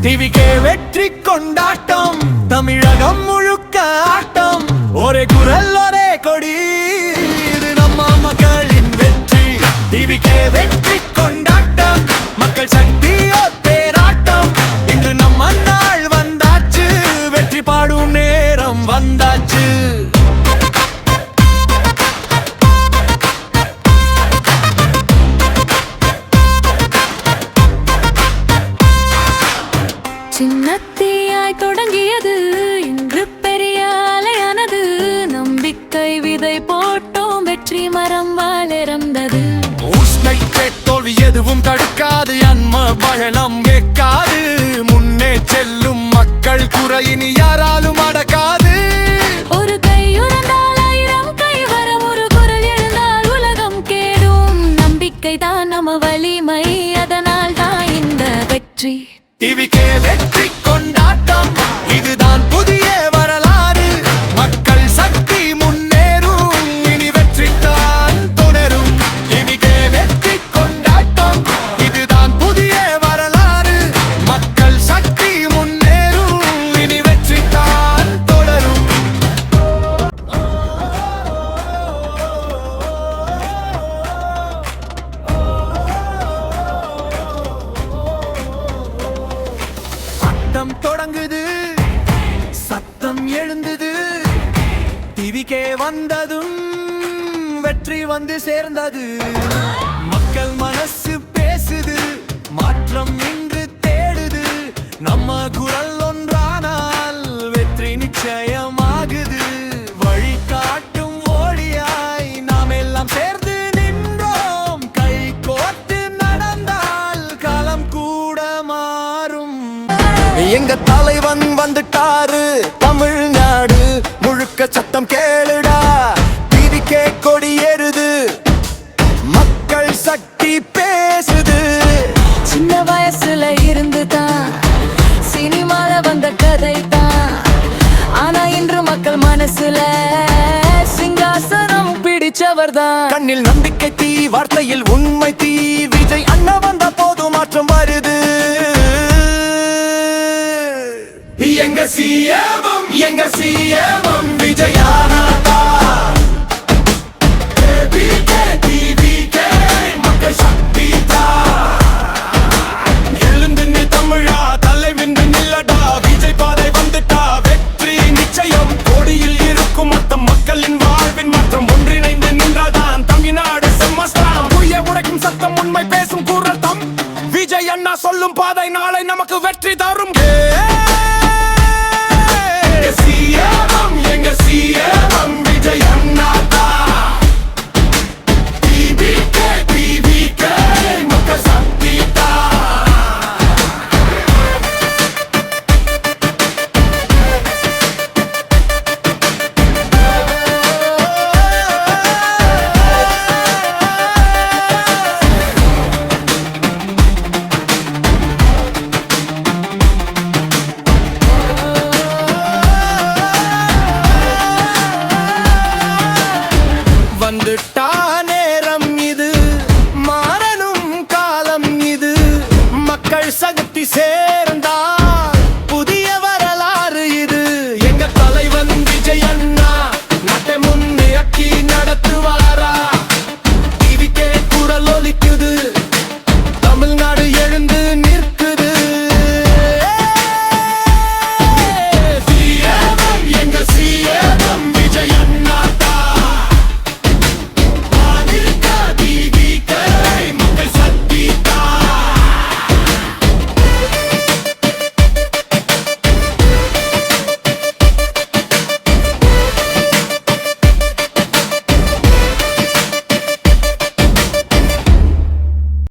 டிவிக்கே வெற்றி கொண்டாட்டம், தமிழகம் முழுக்க ஆட்டம், ஒரே குரல் ஒரே கொடி, இது நம்ம மக்களின் வெற்றி. டிவிக்கே வெற்றி கொண்டாட்டம், மக்கள் சக்தியோ தேராட்டம், இன்று நம்ம நாள் வந்தாச்சு, வெற்றி பாடும் நேரம் வந்தாச்சு. சின்னத்தியாய் தொடங்கியது இன்று பெரிய அலையானது, நம்பிக்கை விதை போட்டோம் வெற்றி மரம் வளர்ந்தது. தோல்வி எதுவும் தடுக்காது, அன்ம பயணம் கேட்காது, முன்னே செல்லும் மக்கள் குறையினி யாராலும் அடக்காது. ஒரு கை உணர்ந்தால் ஆயிரம் கை வரும், ஒரு குரல் எழுந்தால் உலகம் கேடும், நம்பிக்கை தான் நம்ம வலிமை, அதனால் தான் இந்த வெற்றி. டிவிக்கே வெற்றி கொண்டாட்டம், இதுதான் புதிய வரலாறு, மக்கள் சக்தி முன்னேறும், இனி வெற்றி தான் தொடரும். டிவிக்கே வெற்றி கொண்டாட்டம், இதுதான் புதிய வரலாறு, மக்கள் சக்தி முன்னேறும், இனி வெற்றி தான் தொடரும். சத்தம் தொடங்குது, சத்தம் எழுந்தது, டிவிக்கே வந்ததும் வெற்றி வந்து சேர்ந்தது. மக்கள் மனசு பேசுது, மாற்றம் இன்று தேடுது, நம்ம குரல் ஒன்றானால் வெற்றி நிச்சயமாகுது. வழி காட்டும் ஒளியாய் நாம் எல்லாம் சேர்ந்து நின்றோம், கை கோர்த்து நடந்தால் களம் கூட மாறும். எங்க தலைவன் வந்துட்டாரு, தமிழ்நாடு முழுக்க சத்தம் கேளுடா, டிவிக்கே கொடி ஏறுது, மக்கள் சக்தி பேசுது. சின்ன வயசுல இருந்து தான் சினிமால வந்த கதை தான், ஆனா இன்று மக்கள் மனசுல சிங்காசனம் பிடிச்சவர் தான். கண்ணில் நம்பிக்கை தீ, வார்த்தையில் உண்மை தீ, விஜய் அண்ணா வந்த போது மாற்றம் வருது. எங்க சிஎம், எங்க சிஎம் விஜயானதா, மக்கள் சக்தி எழுந்து நீ தமிழா, தலை வென்று நில்லடா, விஜய் பாதை வந்துட்டா, வெற்றி நிச்சயம். கோடியில் இருக்கும் மொத்த மக்களின் வாழ்வின் மாற்றம் ஒன்றிணைந்து நின்றாதான் தமிழ்நாடு செம்மஸ்தானம். புய உடைக்கும் சத்தம், உண்மை பேசும் குரல் தம், விஜய் அண்ணா சொல்லும் பாதை நாளை நமக்கு வெற்றி தரும்.